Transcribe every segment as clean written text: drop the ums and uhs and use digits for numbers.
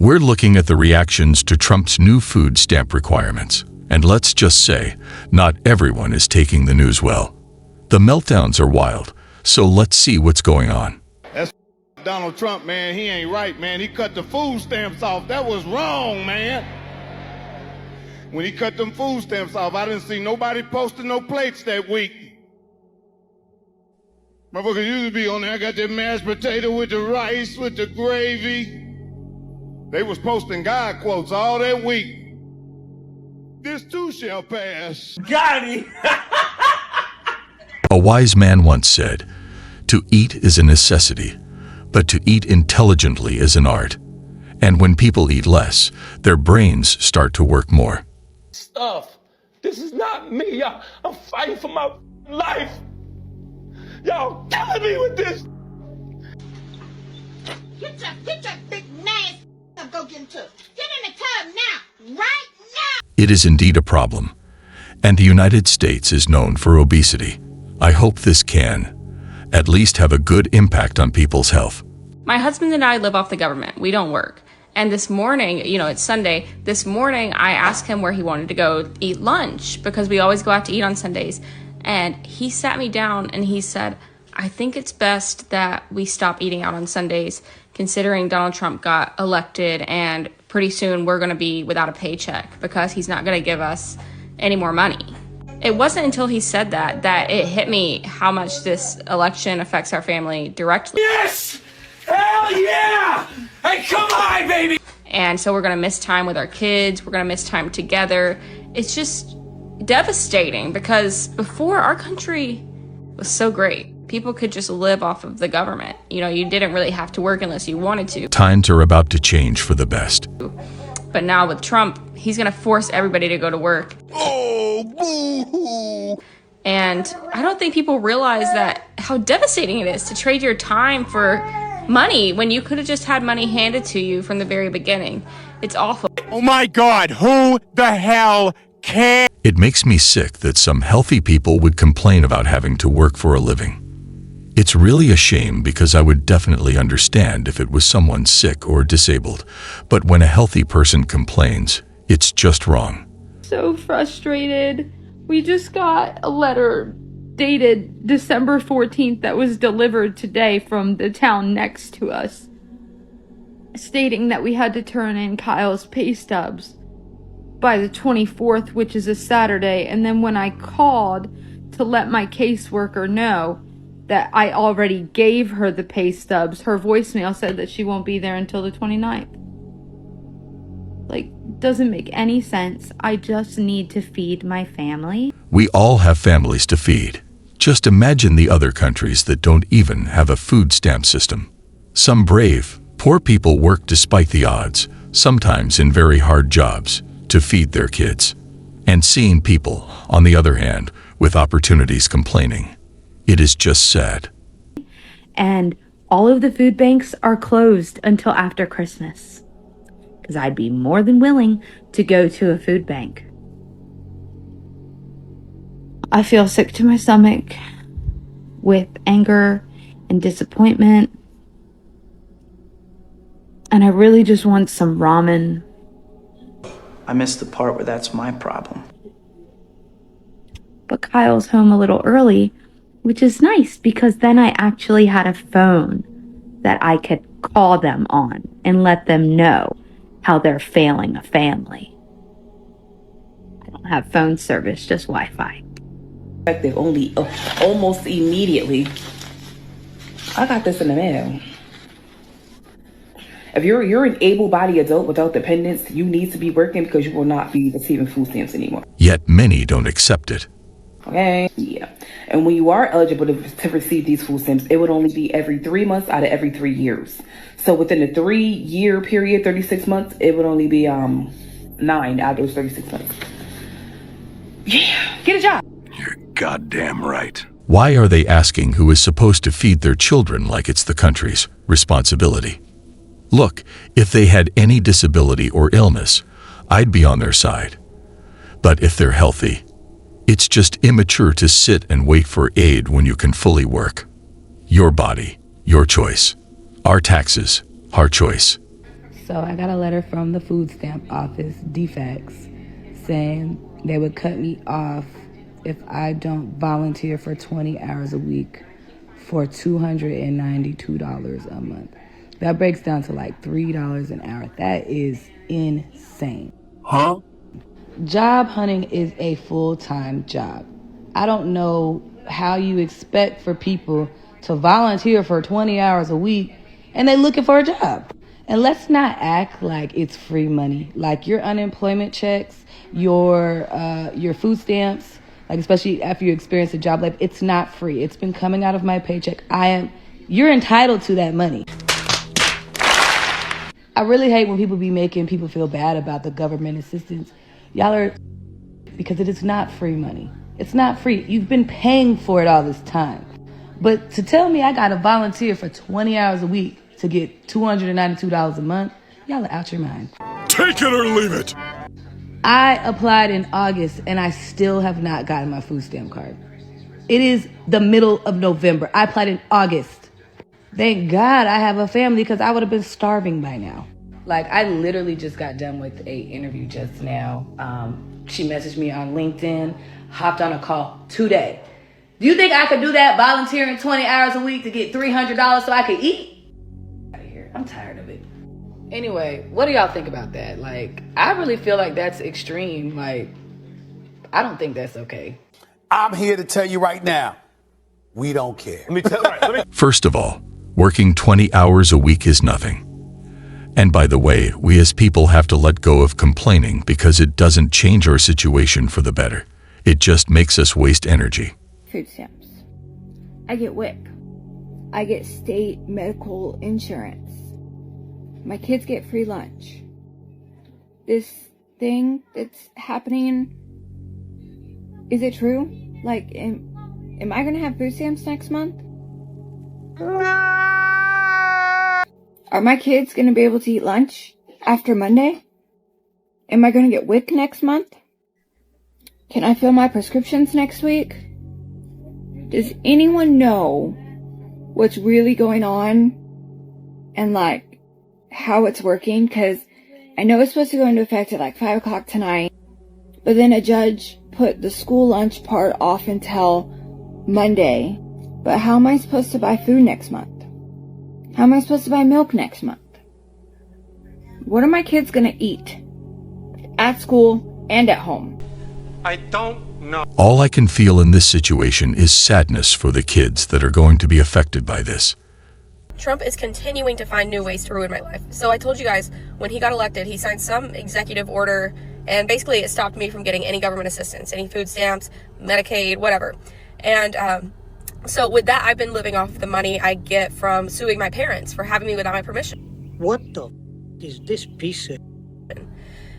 We're looking at the reactions to Trump's new food stamp requirements. And let's just say, not everyone is taking the news well. The meltdowns are wild, so let's see what's going on. That's Donald Trump, man. He ain't right, man. He cut the food stamps off. That was wrong, man. When he cut them food stamps off, I didn't see nobody posting no plates that week. Motherfuckers used to be on there. I got that mashed potato with the rice, with the gravy. They was posting God quotes all that week. This too shall pass. Got it. A wise man once said, "To eat is a necessity, but to eat intelligently is an art." And when people eat less, their brains start to work more. Stuff. This is not me, y'all. I'm fighting for my life. Y'all killing me with this. Get your big nasty go get into it. Get in the tub now, right now. It is indeed a problem, and the United States is known for obesity. I hope this can, at least, have a good impact on people's health. My husband and I live off the government. We don't work. And this morning, it's Sunday, this morning I asked him where he wanted to go eat lunch because we always go out to eat on Sundays. And he sat me down and he said, "I think it's best that we stop eating out on Sundays, considering Donald Trump got elected and pretty soon we're going to be without a paycheck because he's not going to give us any more money." It wasn't until he said that it hit me how much this election affects our family directly. Yes! Hell yeah! Hey, come on, baby! And so we're going to miss time with our kids. We're going to miss time together. It's just devastating because before, our country was so great. People could just live off of the government. You didn't really have to work unless you wanted to. Times are about to change for the best. But now with Trump, he's going to force everybody to go to work. Oh, boo-hoo. And I don't think people realize how devastating it is to trade your time for money when you could have just had money handed to you from the very beginning. It's awful. Oh my God, who the hell cares? It makes me sick that some healthy people would complain about having to work for a living. It's really a shame because I would definitely understand if it was someone sick or disabled. But when a healthy person complains, it's just wrong. So frustrated. We just got a letter dated December 14th that was delivered today from the town next to us, stating that we had to turn in Kyle's pay stubs by the 24th, which is a Saturday. And then when I called to let my caseworker know that I already gave her the pay stubs, her voicemail said that she won't be there until the 29th. Doesn't make any sense. I just need to feed my family. We all have families to feed. Just imagine the other countries that don't even have a food stamp system. Some brave, poor people work despite the odds, sometimes in very hard jobs, to feed their kids. And seeing people, on the other hand, with opportunities complaining. It is just sad. And all of the food banks are closed until after Christmas. Because I'd be more than willing to go to a food bank. I feel sick to my stomach with anger and disappointment. And I really just want some ramen. I missed the part where that's my problem. But Kyle's home a little early, which is nice because then I actually had a phone that I could call them on and let them know how they're failing a family. I don't have phone service, just Wi-Fi. Effective only almost immediately. I got this in the mail. If you're an able-bodied adult without dependents, you need to be working because you will not be receiving food stamps anymore. Yet many don't accept it. Okay, yeah. And when you are eligible to receive these food stamps, it would only be every 3 months out of every 3 years. So within a 3-year period, 36 months, it would only be 9 out of those 36 months. Yeah, get a job. You're goddamn right. Why are they asking who is supposed to feed their children like it's the country's responsibility? Look, if they had any disability or illness, I'd be on their side. But if they're healthy, it's just immature to sit and wait for aid when you can fully work. Your body, your choice. Our taxes, our choice. So I got a letter from the food stamp office, DFACS, saying they would cut me off if I don't volunteer for 20 hours a week for $292 a month. That breaks down to like $3 an hour. That is insane. Huh? Job hunting is a full-time job. I don't know how you expect for people to volunteer for 20 hours a week and they're looking for a job. And let's not act like it's free money. Like your unemployment checks, your food stamps, like especially after you experience a job life, it's not free. It's been coming out of my paycheck. You're entitled to that money. I really hate when people be making people feel bad about the government assistance. Y'all are, because it is not free money. It's not free. You've been paying for it all this time. But to tell me I gotta volunteer for 20 hours a week to get $292 a month, y'all are out your mind. Take it or leave it. I applied in August and I still have not gotten my food stamp card. It is the middle of November. I applied in August. Thank God I have a family because I would have been starving by now. Like, I literally just got done with a interview just now. She messaged me on LinkedIn, hopped on a call today. Do you think I could do that, volunteering 20 hours a week to get $300 so I could eat? Out of here. I'm tired of it. Anyway, what do y'all think about that? Like, I really feel like that's extreme. Like, I don't think that's okay. I'm here to tell you right now, we don't care. First of all, working 20 hours a week is nothing. And by the way, we as people have to let go of complaining because it doesn't change our situation for the better. It just makes us waste energy. Food stamps. I get WIC. I get state medical insurance. My kids get free lunch. This thing that's happening, is it true? Like, am I gonna have food stamps next month? Are my kids gonna be able to eat lunch after Monday? Am I gonna get WIC next month? Can I fill my prescriptions next week? Does anyone know what's really going on and like how it's working? Because I know it's supposed to go into effect at like 5 o'clock tonight, but then a judge put the school lunch part off until Monday. But how am I supposed to buy food next month? How am I supposed to buy milk next month? What are my kids gonna eat at school and at home? I don't know. All I can feel in this situation is sadness for the kids that are going to be affected by this. Trump is continuing to find new ways to ruin my life. So I told you guys, when he got elected, he signed some executive order, and basically it stopped me from getting any government assistance, any food stamps, Medicaid, whatever. And so with that, I've been living off the money I get from suing my parents for having me without my permission. What the is this piece of...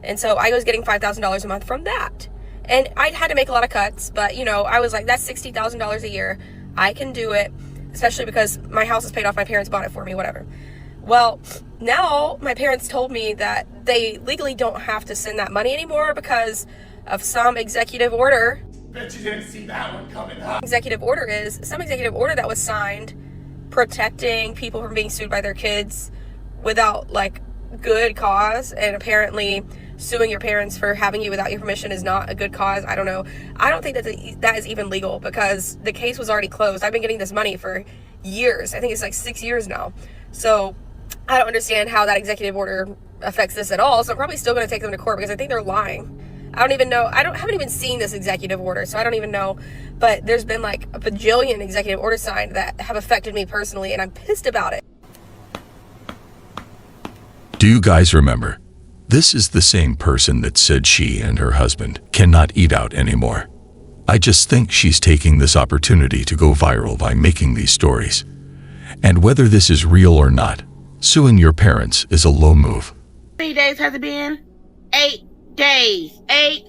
And so I was getting $5,000 a month from that. And I had to make a lot of cuts, but you know, I was like, that's $60,000 a year. I can do it, especially because my house is paid off. My parents bought it for me, whatever. Well, now my parents told me that they legally don't have to send that money anymore because of some executive order. Bet you didn't see that one coming up. Executive order is some executive order that was signed protecting people from being sued by their kids without like good cause, and apparently suing your parents for having you without your permission is not a good cause. I don't know. I don't think that is even legal because the case was already closed. I've been getting this money for years. I think it's like 6 years now. So I don't understand how that executive order affects this at all. So I'm probably still going to take them to court because I think they're lying. I don't even know. Haven't even seen this executive order, so I don't even know. But there's been like a bajillion executive orders signed that have affected me personally, and I'm pissed about it. Do you guys remember? This is the same person that said she and her husband cannot eat out anymore. I just think she's taking this opportunity to go viral by making these stories. And whether this is real or not, suing your parents is a low move. How many days has it been? 8 days. 8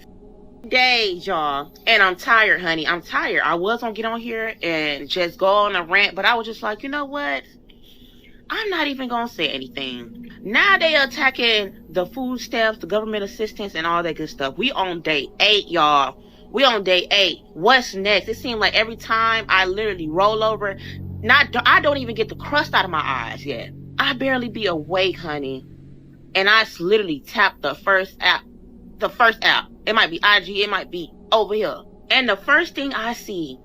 days, y'all. And I'm tired, honey. I'm tired. I was gonna get on here and just go on a rant, but I was just like, you know what? I'm not even gonna say anything. Now they attacking the food stamps, the government assistance, and all that good stuff. We on day 8, y'all. We on day 8. What's next? It seems like every time I literally roll over, I don't even get the crust out of my eyes yet. I barely be awake, honey. and I literally tapped the first app. It might be IG, it might be over here. And the first thing I see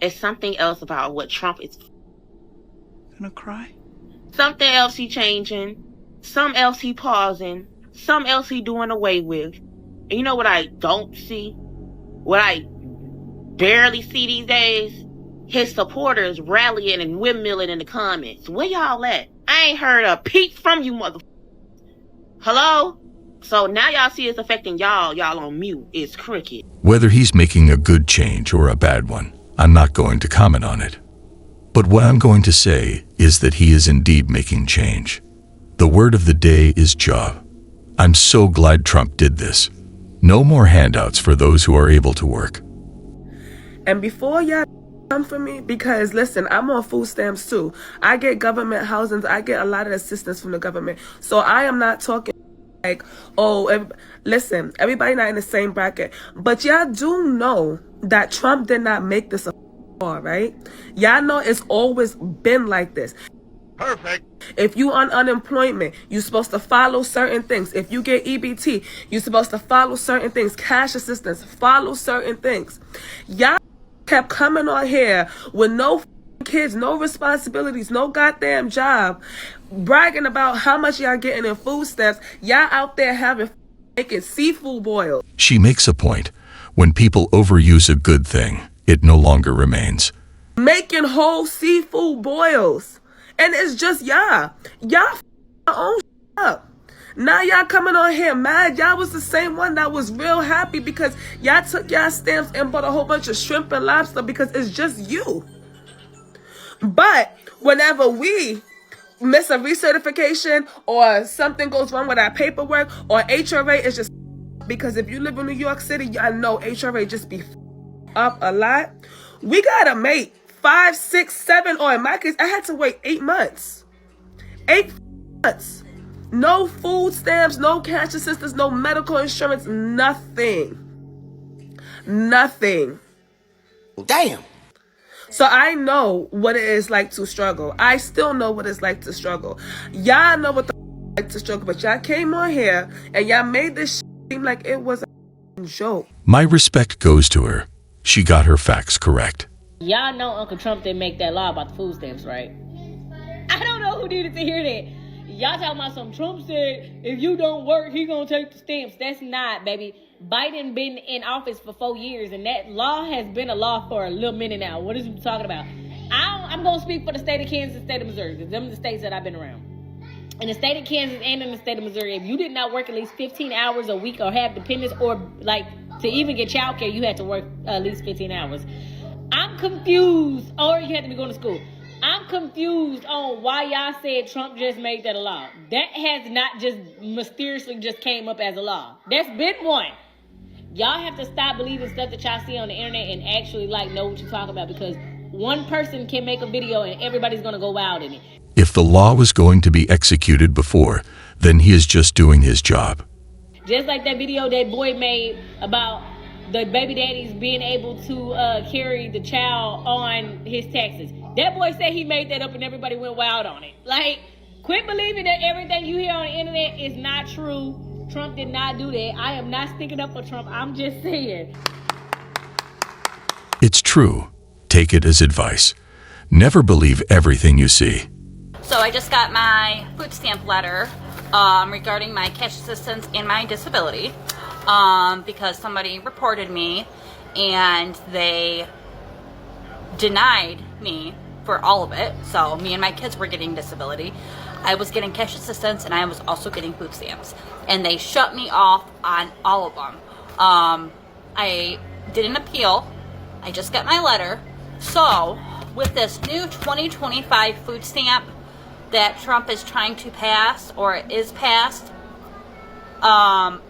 is something else about what Trump is. Gonna cry? Something else he changing. Something else he pausing. Something else he doing away with. And you know what I don't see? What I barely see these days? His supporters rallying and windmilling in the comments. Where y'all at? I ain't heard a peep from you, mother. Hello? So now y'all see it's affecting y'all. Y'all on mute. It's cricket. Whether he's making a good change or a bad one, I'm not going to comment on it. But what I'm going to say is that he is indeed making change. The word of the day is job. I'm so glad Trump did this. No more handouts for those who are able to work. And before y'all come for me, because listen, I'm on food stamps too. I get government housings. I get a lot of assistance from the government. So I am not talking like, oh, listen, everybody not in the same bracket. But y'all do know that Trump did not make this a law, right? Y'all know it's always been like this. Perfect. If you on unemployment, you're supposed to follow certain things. If you get EBT, you're supposed to follow certain things. Cash assistance, follow certain things. Y'all kept coming on here with no kids, no responsibilities, no goddamn job, bragging about how much y'all getting in food stamps. Y'all out there making seafood boils. She makes a point. When people overuse a good thing, it no longer remains. Making whole seafood boils. And it's just y'all own up. Now y'all coming on here mad. Y'all was the same one that was real happy because y'all took y'all stamps and bought a whole bunch of shrimp and lobster because it's just you. But whenever we miss a recertification or something goes wrong with our paperwork or HRA is just because if you live in New York City, y'all know HRA just be up a lot. We gotta make 5, 6, 7, or in my case, I had to wait 8 months. 8 months. No food stamps, no cash assistance, no medical insurance, nothing. Nothing. Damn. So I know what it is like to struggle. I still know what it's like to struggle. Y'all know what the like to struggle, but y'all came on here and y'all made this seem like it was a joke. My respect goes to her. She got her facts correct. Y'all know Uncle Trump didn't make that law about the food stamps, right? I don't know who needed to hear that. Y'all talking about some Trump said, if you don't work, he gonna take the stamps. That's not, baby. Biden been in office for 4 years, and that law has been a law for a little minute now. What is he talking about? I'm gonna speak for the state of Kansas and state of Missouri, because them are the states that I've been around. In the state of Kansas and in the state of Missouri, if you did not work at least 15 hours a week or have dependents or like to even get child care, you had to work at least 15 hours. I'm confused, or you had to be going to school. I'm confused on why y'all said Trump just made that a law. That has not just mysteriously just came up as a law. That's been one. Y'all have to stop believing stuff that y'all see on the internet and actually know what you're talking about, because one person can make a video and everybody's going to go wild in it. If the law was going to be executed before, then he is just doing his job. Just like that video that boy made about the baby daddies being able to carry the child on his taxes. That boy said he made that up and everybody went wild on it. Quit believing that everything you hear on the internet is not true. Trump did not do that. I am not sticking up for Trump. I'm just saying. It's true. Take it as advice. Never believe everything you see. So I just got my food stamp letter regarding my cash assistance and my disability. Because somebody reported me and they denied me for all of it. So me and my kids were getting disability. I was getting cash assistance and I was also getting food stamps. And they shut me off on all of them. I did an appeal. I just got my letter. So with this new 2025 food stamp that Trump is trying to pass or is passed,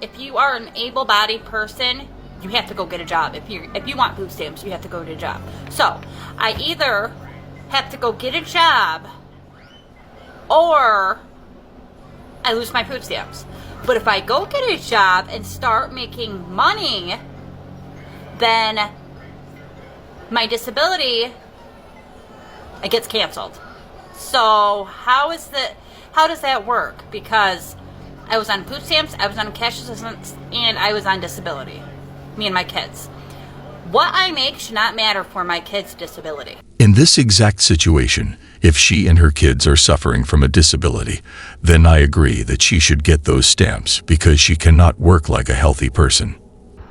if you are an able-bodied person, you have to go get a job. If you want food stamps, you have to go get a job. So I either have to go get a job or I lose my food stamps. But if I go get a job and start making money, then my disability, it gets canceled. So how does that work? Because I was on food stamps, I was on cash assistance, and I was on disability. Me and my kids. What I make should not matter for my kids' disability. In this exact situation, if she and her kids are suffering from a disability, then I agree that she should get those stamps because she cannot work like a healthy person.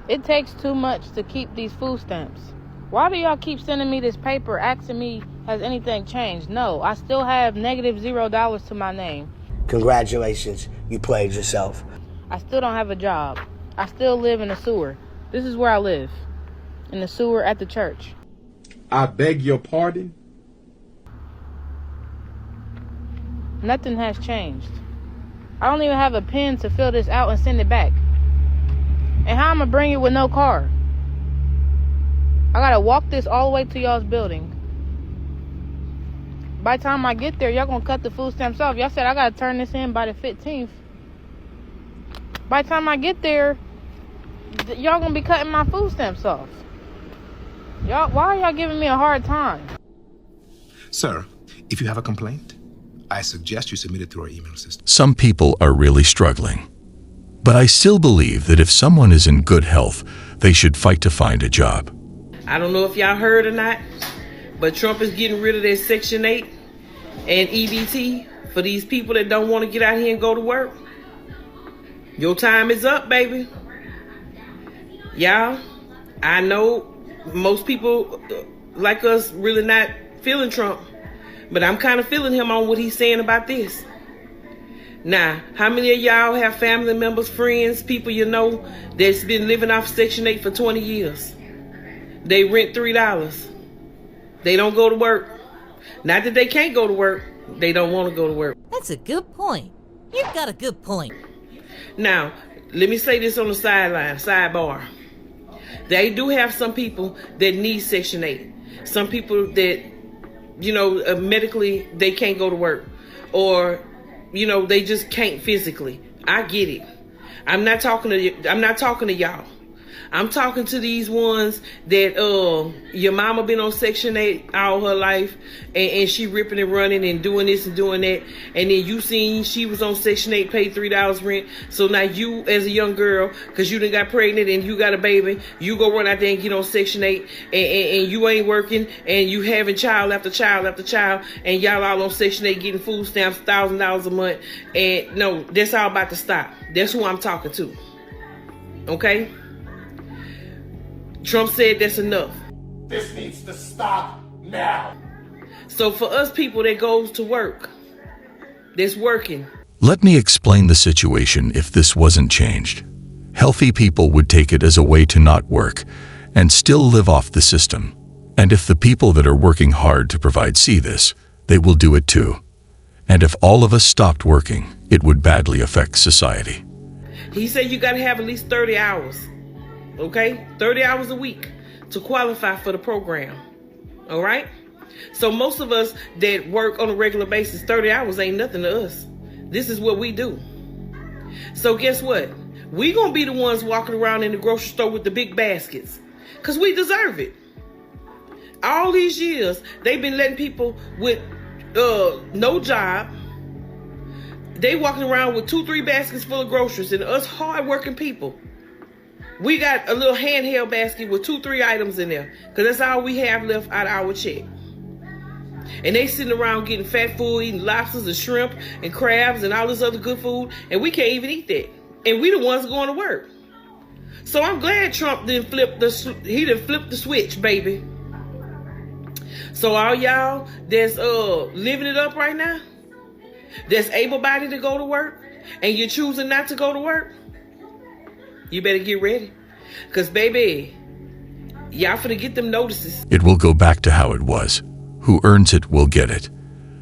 It takes too much to keep these food stamps. Why do y'all keep sending me this paper asking me, has anything changed? No, I still have -$0 to my name. Congratulations, you played yourself. I still don't have a job. I still live in the sewer. This is where I live. In the sewer at the church. I beg your pardon? Nothing has changed. I don't even have a pen to fill this out and send it back. And how I'm gonna bring it with no car? I gotta walk this all the way to y'all's building. By the time I get there, y'all gonna cut the food stamps off. Y'all said I gotta turn this in by the 15th. By the time I get there, y'all gonna be cutting my food stamps off. Y'all, why are y'all giving me a hard time? Sir, if you have a complaint, I suggest you submit it through our email system. Some people are really struggling. But I still believe that if someone is in good health, they should fight to find a job. I don't know if y'all heard or not, but Trump is getting rid of their Section 8 and EBT for these people that don't want to get out here and go to work. Your time is up, baby. Y'all, I know most people like us really not feeling Trump, but I'm kind of feeling him on what he's saying about this. Now, how many of y'all have family members, friends, people you know that's been living off Section 8 for 20 years? They rent $3. They don't go to work. Not that they can't go to work. They don't want to go to work. That's a good point. You've got a good point. Now, let me say this on the sidebar. They do have some people that need Section 8. Some people that, you know, medically they can't go to work. Or, you know, they just can't physically. I get it. I'm not talking to y'all. I'm talking to these ones that your mama been on Section 8 all her life and she ripping and running and doing this and doing that. And then you seen she was on Section 8, paid $3 rent. So now you as a young girl, because you done got pregnant and you got a baby, you go run out there and get on Section 8 and you ain't working and you having child after child after child and y'all all on Section 8 getting food stamps, $1,000 a month. And no, that's all about to stop. That's who I'm talking to. Okay? Trump said that's enough. This needs to stop now. So for us people that goes to work, that's working. Let me explain the situation if this wasn't changed. Healthy people would take it as a way to not work and still live off the system. And if the people that are working hard to provide see this, they will do it too. And if all of us stopped working, it would badly affect society. He said you got to have at least 30 hours. Okay, 30 hours a week to qualify for the program. All right. So most of us that work on a regular basis, 30 hours ain't nothing to us. This is what we do. So guess what? We gonna be the ones walking around in the grocery store with the big baskets because we deserve it. All these years, they've been letting people with no job. They walking around with 2-3 baskets full of groceries, and us hard-working people, we got a little handheld basket with 2-3 items in there because that's all we have left out of our check. And they sitting around getting fat food, eating lobsters and shrimp and crabs and all this other good food, and we can't even eat that. And we the ones going to work. So I'm glad Trump didn't flip the switch, baby. So all y'all that's living it up right now, that's able-bodied to go to work, and you're choosing not to go to work, you better get ready. Because, baby, y'all finna get them notices. It will go back to how it was. Who earns it will get it.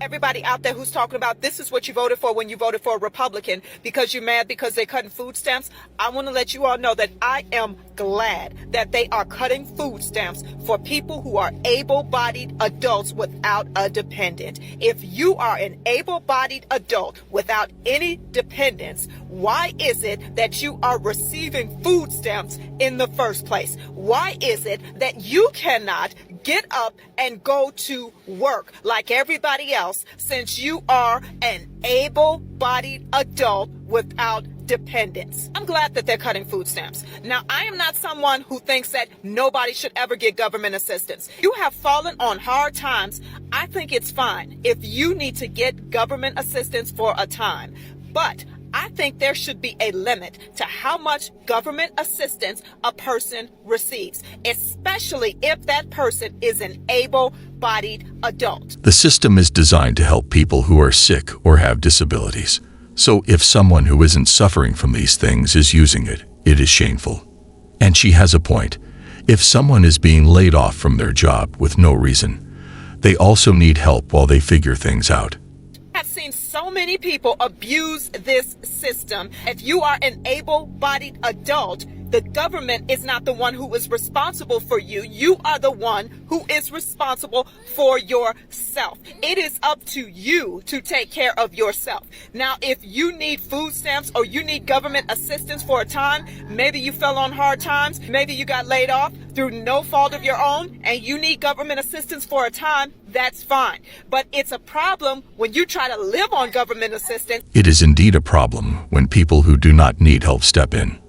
Everybody out there who's talking about this is what you voted for when you voted for a Republican because you're mad because they're cutting food stamps, I want to let you all know that I am glad that they are cutting food stamps for people who are able-bodied adults without a dependent. If you are an able-bodied adult without any dependents, why is it that you are receiving food stamps in the first place? Why is it that you cannot get up and go to work like everybody else since you are an able-bodied adult without dependents. I'm glad that they're cutting food stamps. Now, I am not someone who thinks that nobody should ever get government assistance. You have fallen on hard times. I think it's fine if you need to get government assistance for a time. But I think there should be a limit to how much government assistance a person receives, especially if that person is an able-bodied adult. The system is designed to help people who are sick or have disabilities. So if someone who isn't suffering from these things is using it, it is shameful. And she has a point. If someone is being laid off from their job with no reason, they also need help while they figure things out. I've seen so many people abuse this system. If you are an able-bodied adult, the government is not the one who is responsible for you. You are the one who is responsible for yourself. It is up to you to take care of yourself. Now, if you need food stamps or you need government assistance for a time, maybe you fell on hard times, maybe you got laid off through no fault of your own, and you need government assistance for a time, that's fine. But it's a problem when you try to live on government assistance. It is indeed a problem when people who do not need help step in.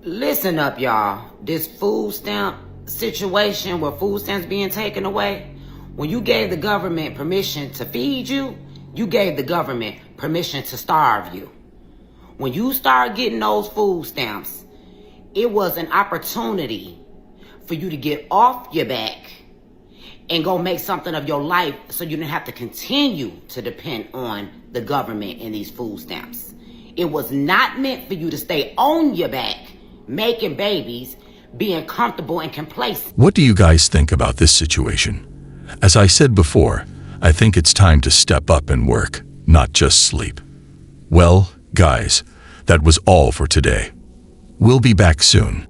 Listen up, y'all. This food stamp situation where food stamps being taken away, when you gave the government permission to feed you, you gave the government permission to starve you. When you start getting those food stamps, it was an opportunity for you to get off your back and go make something of your life so you didn't have to continue to depend on the government and these food stamps. It was not meant for you to stay on your back making babies, being comfortable and complacent. What do you guys think about this situation? As I said before, I think it's time to step up and work, not just sleep. Well, guys, that was all for today. We'll be back soon.